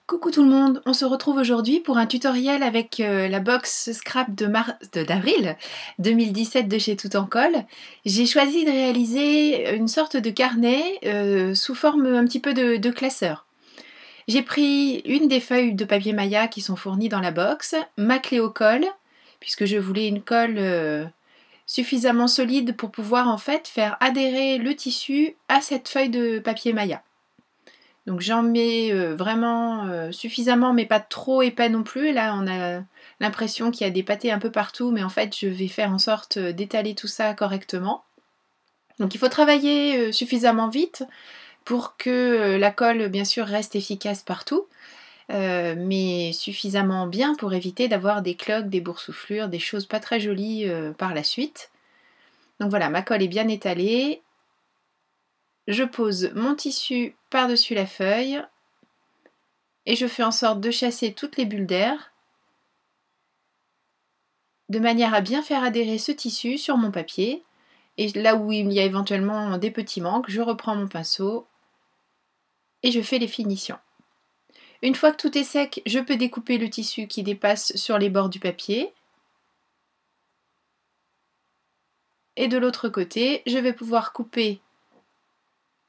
Coucou tout le monde, on se retrouve aujourd'hui pour un tutoriel avec la box scrap d'avril 2017 de chez Tout en Colle. J'ai choisi de réaliser une sorte de carnet sous forme un petit peu de classeur. J'ai pris une des feuilles de papier Maya qui sont fournies dans la box, ma clé au colle, puisque je voulais une colle suffisamment solide pour pouvoir en fait faire adhérer le tissu à cette feuille de papier Maya. Donc j'en mets vraiment suffisamment, mais pas trop épais non plus. Là, on a l'impression qu'il y a des pâtés un peu partout, mais en fait, je vais faire en sorte d'étaler tout ça correctement. Donc il faut travailler suffisamment vite pour que la colle, bien sûr, reste efficace partout, mais suffisamment bien pour éviter d'avoir des cloques, des boursouflures, des choses pas très jolies par la suite. Donc voilà, ma colle est bien étalée. Je pose mon tissu par-dessus la feuille. Et je fais en sorte de chasser toutes les bulles d'air de manière à bien faire adhérer ce tissu sur mon papier. Et là où il y a éventuellement des petits manques, je reprends mon pinceau et je fais les finitions. Une fois que tout est sec, je peux découper le tissu qui dépasse sur les bords du papier. Et de l'autre côté, je vais pouvoir couper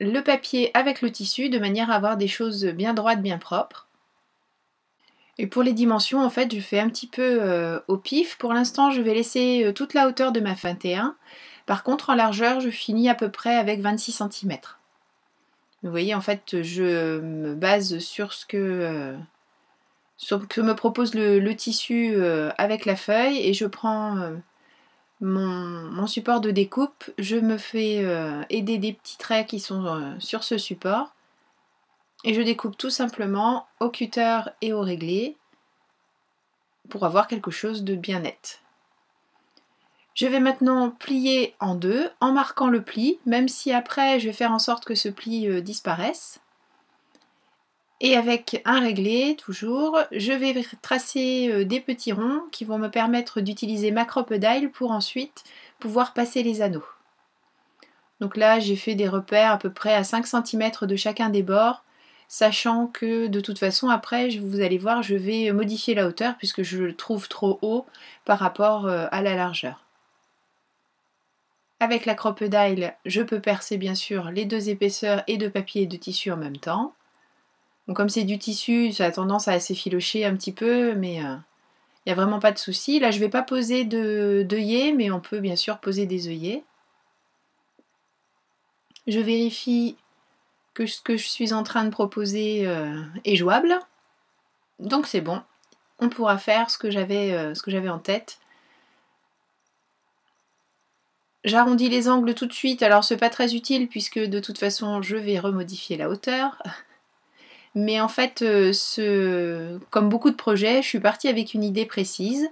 le papier avec le tissu de manière à avoir des choses bien droites, bien propres. Et pour les dimensions, en fait, je fais un petit peu au pif. Pour l'instant, je vais laisser toute la hauteur de ma 21. Par contre, en largeur, je finis à peu près avec 26 cm. Vous voyez, en fait, je me base sur ce que me propose le tissu avec la feuille et je prends mon support de découpe. Je me fais aider des petits traits qui sont sur ce support. Et je découpe tout simplement au cutter et au réglé pour avoir quelque chose de bien net. Je vais maintenant plier en deux en marquant le pli, même si après je vais faire en sorte que ce pli disparaisse. Et avec un réglé, toujours, je vais tracer des petits ronds qui vont me permettre d'utiliser ma crocodile pour ensuite pouvoir passer les anneaux. Donc là, j'ai fait des repères à peu près à 5 cm de chacun des bords, sachant que de toute façon après vous allez voir je vais modifier la hauteur puisque je le trouve trop haut par rapport à la largeur. Avec la crocodile, je peux percer bien sûr les deux épaisseurs et de papier et de tissu en même temps. Donc comme c'est du tissu, ça a tendance à s'effilocher un petit peu, mais il n'y a vraiment pas de souci. Là je ne vais pas poser d'œillets, mais on peut bien sûr poser des œillets. Je vérifie que ce que je suis en train de proposer est jouable. Donc c'est bon, on pourra faire ce que j'avais en tête. J'arrondis les angles tout de suite, alors c'est pas très utile puisque de toute façon je vais remodifier la hauteur. Mais en fait, comme beaucoup de projets, je suis partie avec une idée précise.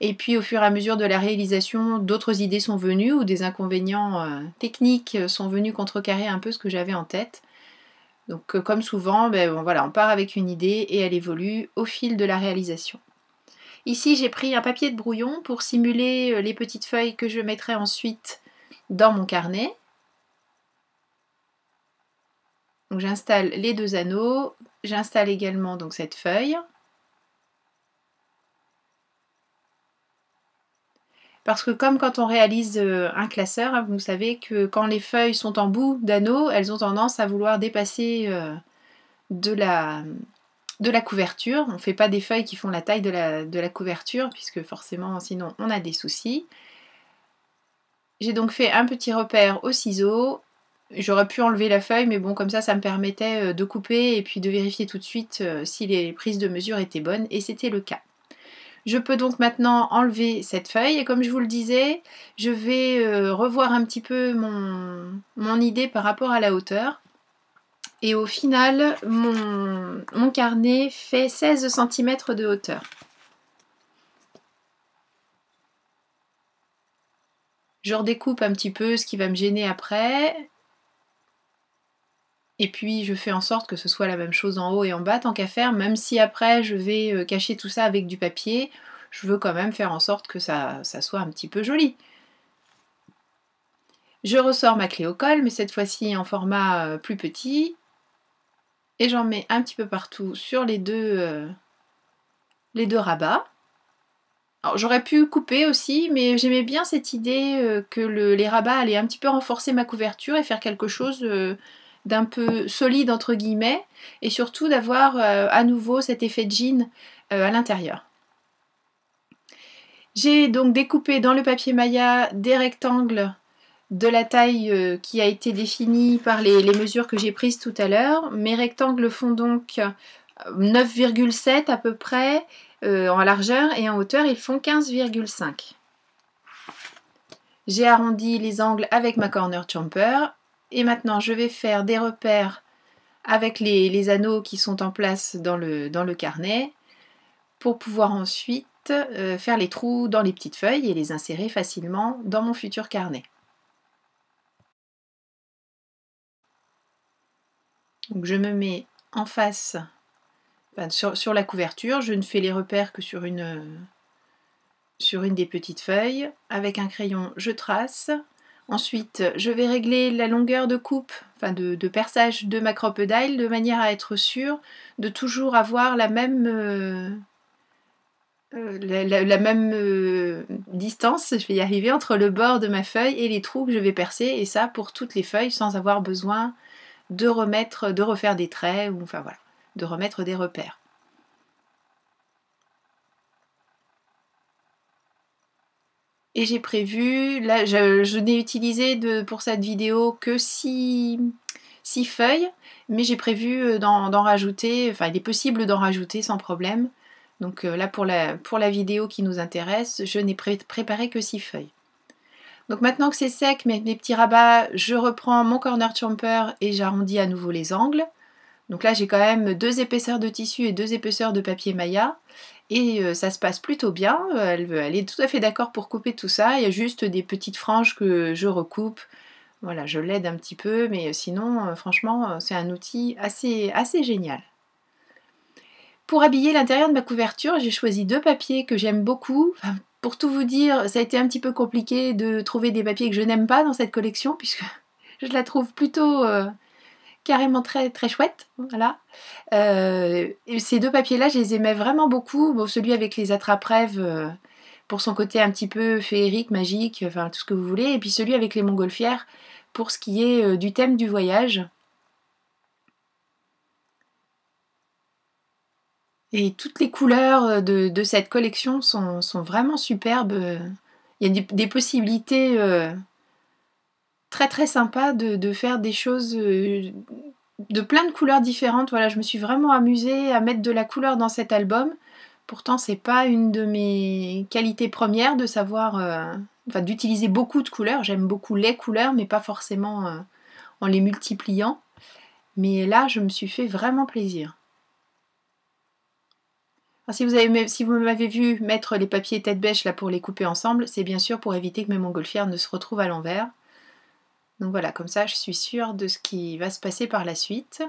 Et puis au fur et à mesure de la réalisation, d'autres idées sont venues ou des inconvénients techniques sont venus contrecarrer un peu ce que j'avais en tête. Donc comme souvent, bon, voilà, on part avec une idée et elle évolue au fil de la réalisation. Ici j'ai pris un papier de brouillon pour simuler les petites feuilles que je mettrai ensuite dans mon carnet. Donc j'installe les deux anneaux, j'installe également donc cette feuille. Parce que comme quand on réalise un classeur, hein, vous savez que quand les feuilles sont en bout d'anneau, elles ont tendance à vouloir dépasser de la couverture. On ne fait pas des feuilles qui font la taille de la couverture, puisque forcément sinon on a des soucis. J'ai donc fait un petit repère au ciseau. J'aurais pu enlever la feuille, mais bon, comme ça me permettait de couper et puis de vérifier tout de suite si les prises de mesure étaient bonnes, et c'était le cas. Je peux donc maintenant enlever cette feuille et comme je vous le disais, je vais revoir un petit peu mon idée par rapport à la hauteur. Et au final, mon carnet fait 16 cm de hauteur. Je redécoupe un petit peu ce qui va me gêner après. Et puis je fais en sorte que ce soit la même chose en haut et en bas tant qu'à faire, même si après je vais cacher tout ça avec du papier, je veux quand même faire en sorte que ça soit un petit peu joli. Je ressors ma clé au colle, mais cette fois-ci en format plus petit. Et j'en mets un petit peu partout sur les deux rabats. Alors j'aurais pu couper aussi, mais j'aimais bien cette idée que les rabats allaient un petit peu renforcer ma couverture et faire quelque chose d'un peu solide entre guillemets, et surtout d'avoir à nouveau cet effet jean à l'intérieur. J'ai donc découpé dans le papier Maya des rectangles de la taille qui a été définie par les mesures que j'ai prises tout à l'heure. Mes rectangles font donc 9,7 à peu près en largeur, et en hauteur ils font 15,5. J'ai arrondi les angles avec ma corner jumper, et maintenant je vais faire des repères avec les anneaux qui sont en place dans le carnet pour pouvoir ensuite faire les trous dans les petites feuilles et les insérer facilement dans mon futur carnet. Donc je me mets en face, enfin, sur la couverture, je ne fais les repères que sur une des petites feuilles. Avec un crayon, je trace. Ensuite, je vais régler la longueur de coupe, enfin de perçage de ma crocodile, de manière à être sûre de toujours avoir la même distance, je vais y arriver, entre le bord de ma feuille et les trous que je vais percer, et ça pour toutes les feuilles, sans avoir besoin de refaire des traits, ou enfin voilà, de remettre des repères. Et j'ai prévu, là je n'ai utilisé pour cette vidéo que 6 feuilles, mais j'ai prévu d'en rajouter, enfin il est possible d'en rajouter sans problème. Donc là pour la vidéo qui nous intéresse, je n'ai préparé que 6 feuilles. Donc maintenant que c'est sec, mes petits rabats, je reprends mon corner jumper et j'arrondis à nouveau les angles. Donc là j'ai quand même 2 épaisseurs de tissu et 2 épaisseurs de papier Maya. Et ça se passe plutôt bien, elle est tout à fait d'accord pour couper tout ça. Il y a juste des petites franges que je recoupe. Voilà, je l'aide un petit peu, mais sinon, franchement, c'est un outil assez génial. Pour habiller l'intérieur de ma couverture, j'ai choisi 2 papiers que j'aime beaucoup. Enfin, pour tout vous dire, ça a été un petit peu compliqué de trouver des papiers que je n'aime pas dans cette collection, puisque je la trouve plutôt carrément très chouette. Voilà. Et ces 2 papiers-là, je les aimais vraiment beaucoup. Bon, celui avec les attrape-rêves pour son côté un petit peu féerique, magique, enfin tout ce que vous voulez, et puis celui avec les montgolfières pour ce qui est du thème du voyage. Et toutes les couleurs de cette collection sont vraiment superbes. Il y a des possibilités très sympas de faire des choses de plein de couleurs différentes. Voilà, je me suis vraiment amusée à mettre de la couleur dans cet album. Pourtant, c'est pas une de mes qualités premières de savoir, enfin d'utiliser beaucoup de couleurs. J'aime beaucoup les couleurs, mais pas forcément en les multipliant. Mais là, je me suis fait vraiment plaisir. Alors, si vous m'avez vu mettre les papiers tête bêche là pour les couper ensemble, c'est bien sûr pour éviter que mes montgolfières ne se retrouvent à l'envers. Donc voilà, comme ça, je suis sûre de ce qui va se passer par la suite.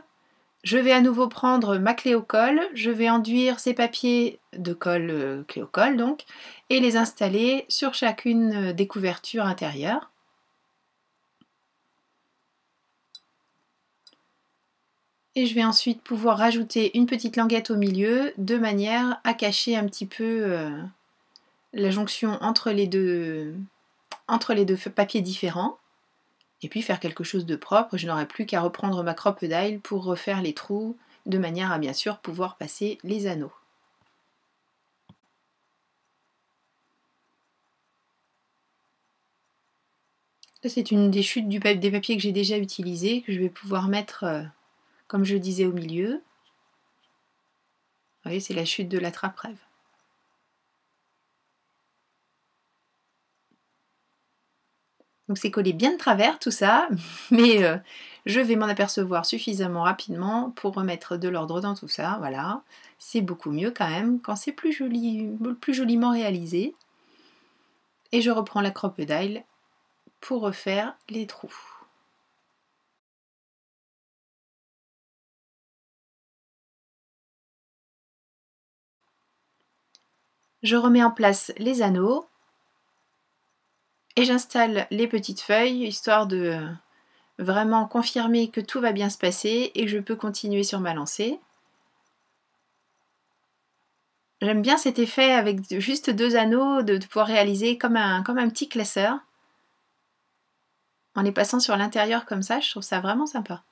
Je vais à nouveau prendre ma clé au colle, je vais enduire ces papiers de colle clé au colle donc, et les installer sur chacune des couvertures intérieures. Et je vais ensuite pouvoir rajouter une petite languette au milieu de manière à cacher un petit peu la jonction entre les deux papiers différents. Et puis faire quelque chose de propre, je n'aurai plus qu'à reprendre ma crocodile pour refaire les trous de manière à bien sûr pouvoir passer les anneaux. Ça c'est une des chutes des papiers que j'ai déjà utilisés, que je vais pouvoir mettre comme je disais au milieu. Vous voyez, c'est la chute de l'attrape-rêve. Donc c'est collé bien de travers tout ça, mais je vais m'en apercevoir suffisamment rapidement pour remettre de l'ordre dans tout ça. Voilà, c'est beaucoup mieux quand même quand c'est plus joliment réalisé. Et je reprends la crocodile pour refaire les trous. Je remets en place les anneaux et j'installe les petites feuilles histoire de vraiment confirmer que tout va bien se passer et que je peux continuer sur ma lancée. J'aime bien cet effet avec juste 2 anneaux de pouvoir réaliser comme un petit classeur. En les passant sur l'intérieur comme ça, je trouve ça vraiment sympa.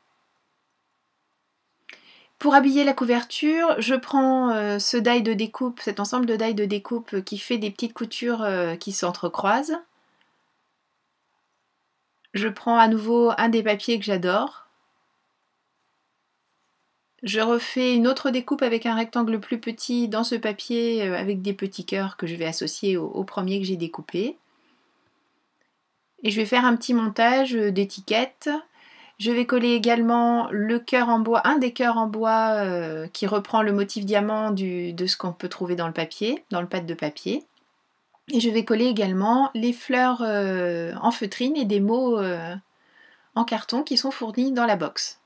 Pour habiller la couverture, je prends ce die de découpe, cet ensemble de die de découpe qui fait des petites coutures qui s'entrecroisent. Je prends à nouveau un des papiers que j'adore. Je refais une autre découpe avec un rectangle plus petit dans ce papier avec des petits cœurs que je vais associer au premier que j'ai découpé. Et je vais faire un petit montage d'étiquettes. Je vais coller également le cœur en bois, un des cœurs en bois qui reprend le motif diamant de ce qu'on peut trouver dans le papier, dans le pad de papier. Et je vais coller également les fleurs en feutrine et des mots en carton qui sont fournis dans la box.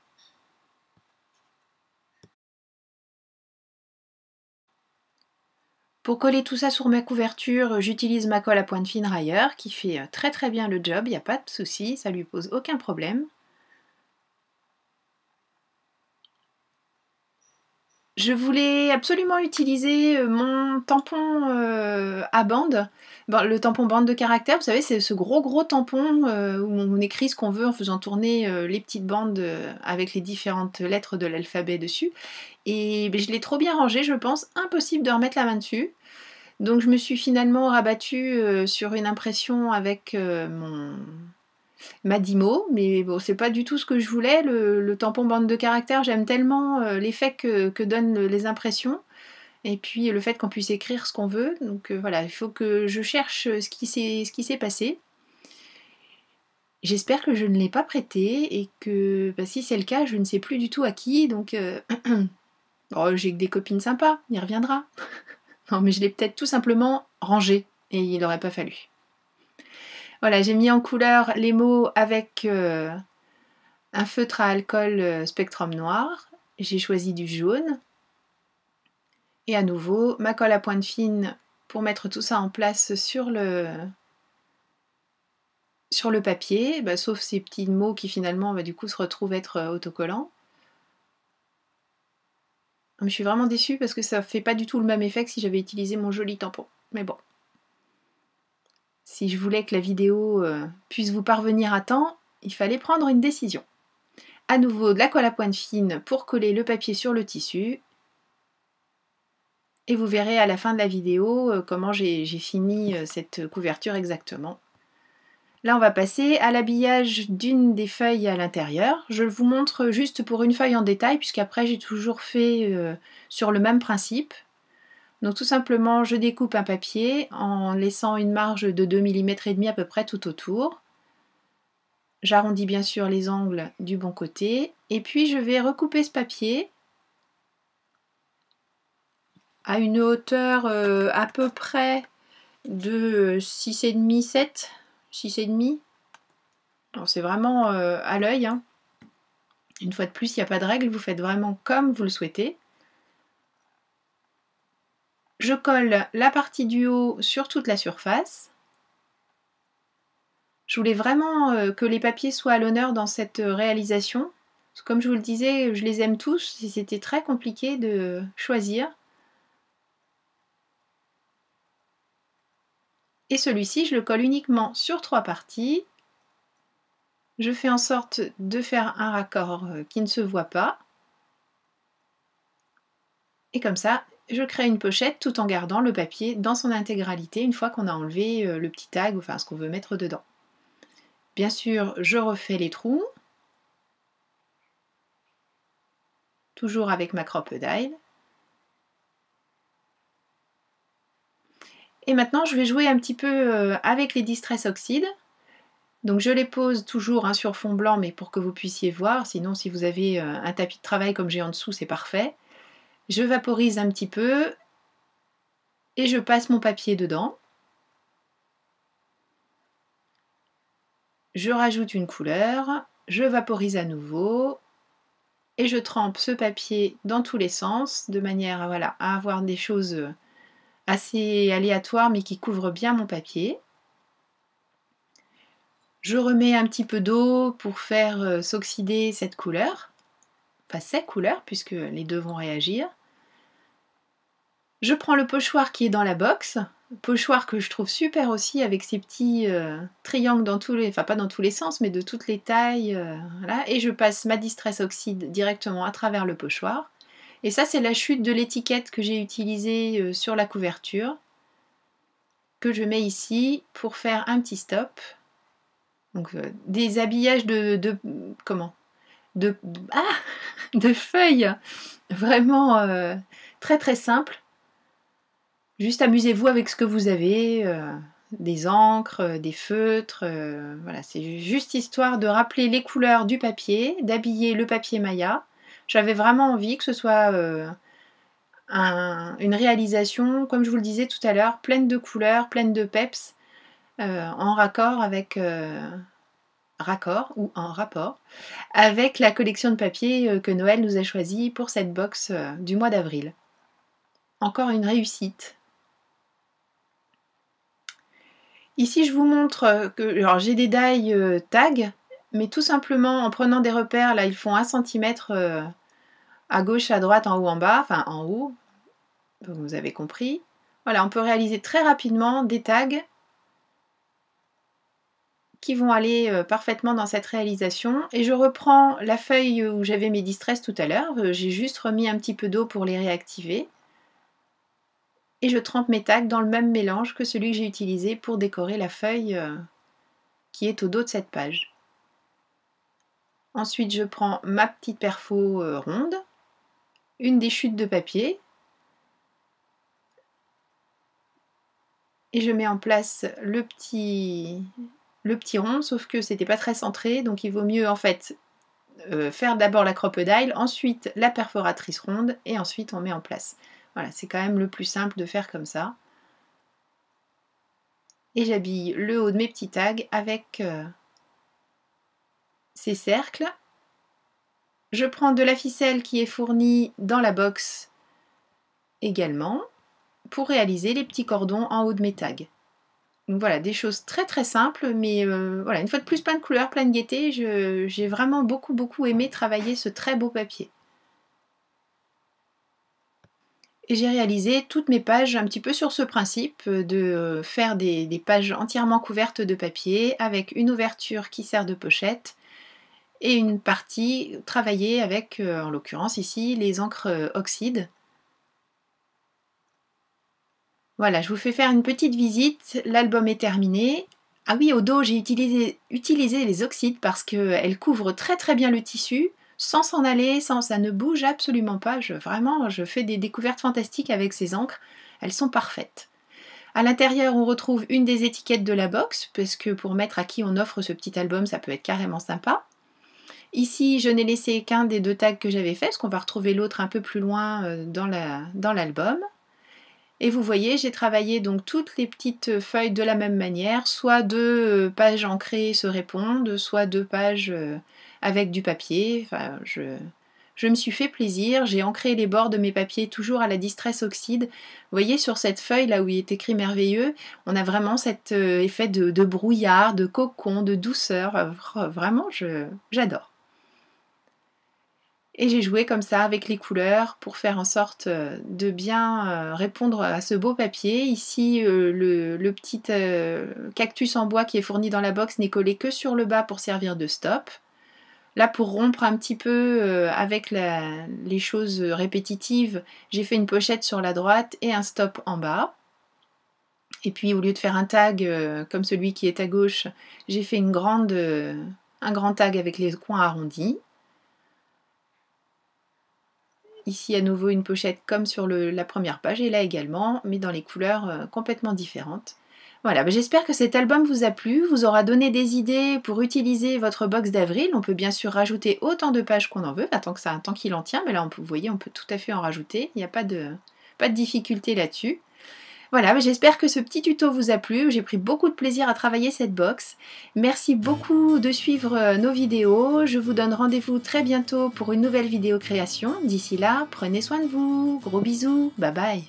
Pour coller tout ça sur ma couverture, j'utilise ma colle à pointe fine Rayer qui fait très très bien le job, il n'y a pas de souci, ça lui pose aucun problème. Je voulais absolument utiliser mon tampon à bande, le tampon bande de caractère, vous savez, c'est ce gros tampon où on écrit ce qu'on veut en faisant tourner les petites bandes avec les différentes lettres de l'alphabet dessus. Et je l'ai trop bien rangé, je pense, impossible de remettre la main dessus. Donc je me suis finalement rabattue sur une impression avec ma Dimo, mais bon, c'est pas du tout ce que je voulais. Le tampon bande de caractère, j'aime tellement l'effet que donnent les impressions, et puis le fait qu'on puisse écrire ce qu'on veut. Donc voilà, il faut que je cherche ce qui s'est passé. J'espère que je ne l'ai pas prêté, et que si c'est le cas, je ne sais plus du tout à qui, donc oh, j'ai que des copines sympas, il reviendra. Non, mais je l'ai peut-être tout simplement rangé, et il n'aurait pas fallu. Voilà, j'ai mis en couleur les mots avec un feutre à alcool Spectrum noir. J'ai choisi du jaune. Et à nouveau, ma colle à pointe fine pour mettre tout ça en place sur le papier, sauf ces petits mots qui finalement du coup se retrouvent être autocollants. Je suis vraiment déçue parce que ça fait pas du tout le même effet que si j'avais utilisé mon joli tampon. Mais bon. Si je voulais que la vidéo puisse vous parvenir à temps, il fallait prendre une décision. À nouveau de la colle à pointe fine pour coller le papier sur le tissu. Et vous verrez à la fin de la vidéo comment j'ai fini cette couverture exactement. Là, on va passer à l'habillage d'une des feuilles à l'intérieur. Je vous montre juste pour une feuille en détail, puisqu'après j'ai toujours fait sur le même principe. Donc tout simplement, je découpe un papier en laissant une marge de 2 mm et demi à peu près tout autour. J'arrondis bien sûr les angles du bon côté. Et puis je vais recouper ce papier à une hauteur à peu près de 6,5, 7, 6,5. Alors c'est vraiment à l'œil. Hein. Une fois de plus, il n'y a pas de règle, vous faites vraiment comme vous le souhaitez. Je colle la partie du haut sur toute la surface. Je voulais vraiment que les papiers soient à l'honneur dans cette réalisation. Comme je vous le disais, je les aime tous, et c'était très compliqué de choisir. Et celui-ci, je le colle uniquement sur 3 parties. Je fais en sorte de faire un raccord qui ne se voit pas. Et comme ça, je crée une pochette tout en gardant le papier dans son intégralité une fois qu'on a enlevé le petit tag, enfin ce qu'on veut mettre dedans. Bien sûr, je refais les trous, toujours avec ma crocodile. Et maintenant, je vais jouer un petit peu avec les Distress Oxide. Donc je les pose toujours sur fond blanc, mais pour que vous puissiez voir, sinon si vous avez un tapis de travail comme j'ai en dessous, c'est parfait. Je vaporise un petit peu et je passe mon papier dedans. Je rajoute une couleur, je vaporise à nouveau et je trempe ce papier dans tous les sens de manière à avoir des choses assez aléatoires mais qui couvrent bien mon papier. Je remets un petit peu d'eau pour faire s'oxyder cette couleur, enfin ces couleurs puisque les deux vont réagir. Je prends le pochoir qui est dans la box, pochoir que je trouve super aussi avec ces petits triangles dans tous les, enfin pas dans tous les sens mais de toutes les tailles, voilà. Et je passe ma Distress Oxide directement à travers le pochoir. Et ça c'est la chute de l'étiquette que j'ai utilisée sur la couverture, que je mets ici pour faire un petit stop. Donc des habillages comment de, ah, de feuilles vraiment très très simples. Juste amusez-vous avec ce que vous avez, des encres, des feutres, voilà, c'est juste histoire de rappeler les couleurs du papier, d'habiller le papier Maya. J'avais vraiment envie que ce soit une réalisation, comme je vous le disais tout à l'heure, pleine de couleurs, pleine de peps, en raccord avec raccord ou en rapport avec la collection de papier que Noël nous a choisi pour cette box du mois d'avril. Encore une réussite. Ici je vous montre que j'ai des die tags, mais tout simplement en prenant des repères, là ils font 1 cm à gauche, à droite, en haut, en bas, enfin en haut, vous avez compris. Voilà, on peut réaliser très rapidement des tags qui vont aller parfaitement dans cette réalisation. Et je reprends la feuille où j'avais mes distress tout à l'heure, j'ai juste remis un petit peu d'eau pour les réactiver. Et je trempe mes tags dans le même mélange que celui que j'ai utilisé pour décorer la feuille qui est au dos de cette page. Ensuite je prends ma petite perfo ronde, une des chutes de papier, et je mets en place le petit rond, sauf que c'était pas très centré, donc il vaut mieux en fait faire d'abord la crocodile, ensuite la perforatrice ronde, et ensuite on met en place. Voilà, c'est quand même le plus simple de faire comme ça. Et j'habille le haut de mes petits tags avec ces cercles. Je prends de la ficelle qui est fournie dans la box également pour réaliser les petits cordons en haut de mes tags. Donc voilà, des choses très très simples, mais voilà, une fois de plus, plein de couleurs, plein de gaieté. J'ai vraiment beaucoup aimé travailler ce très beau papier. Et j'ai réalisé toutes mes pages un petit peu sur ce principe de faire des pages entièrement couvertes de papier avec une ouverture qui sert de pochette et une partie travaillée avec, en l'occurrence ici, les encres oxyde. Voilà, je vous fais faire une petite visite, l'album est terminé. Ah oui, au dos, j'ai utilisé les oxydes parce qu'elles couvrent très très bien le tissu, sans s'en aller, ça ne bouge absolument pas. Vraiment, je fais des découvertes fantastiques avec ces encres, elles sont parfaites. À l'intérieur, on retrouve une des étiquettes de la box, parce que pour mettre à qui on offre ce petit album, ça peut être carrément sympa. Ici, je n'ai laissé qu'un des 2 tags que j'avais fait, parce qu'on va retrouver l'autre un peu plus loin dans l'album. Et vous voyez, j'ai travaillé donc toutes les petites feuilles de la même manière, soit 2 pages ancrées se répondent, soit 2 pages avec du papier. Enfin, je me suis fait plaisir, j'ai ancré les bords de mes papiers toujours à la Distress Oxide. Vous voyez sur cette feuille là où il est écrit merveilleux, on a vraiment cet effet de brouillard, de cocon, de douceur. Vraiment, j'adore. Et j'ai joué comme ça avec les couleurs pour faire en sorte de bien répondre à ce beau papier. Ici, le petit cactus en bois qui est fourni dans la box n'est collé que sur le bas pour servir de stop. Là, pour rompre un petit peu avec les choses répétitives, j'ai fait une pochette sur la droite et un stop en bas. Et puis, au lieu de faire un tag comme celui qui est à gauche, j'ai fait un grand tag avec les coins arrondis. Ici à nouveau une pochette comme sur la première page et là également, mais dans les couleurs complètement différentes. Voilà, j'espère que cet album vous a plu, vous aura donné des idées pour utiliser votre box d'avril. On peut bien sûr rajouter autant de pages qu'on en veut, tant qu'il en tient, mais là vous voyez on peut tout à fait en rajouter, il n'y a pas de difficulté là-dessus. Voilà, j'espère que ce petit tuto vous a plu, j'ai pris beaucoup de plaisir à travailler cette box. Merci beaucoup de suivre nos vidéos, je vous donne rendez-vous très bientôt pour une nouvelle vidéo création. D'ici là, prenez soin de vous, gros bisous, bye bye.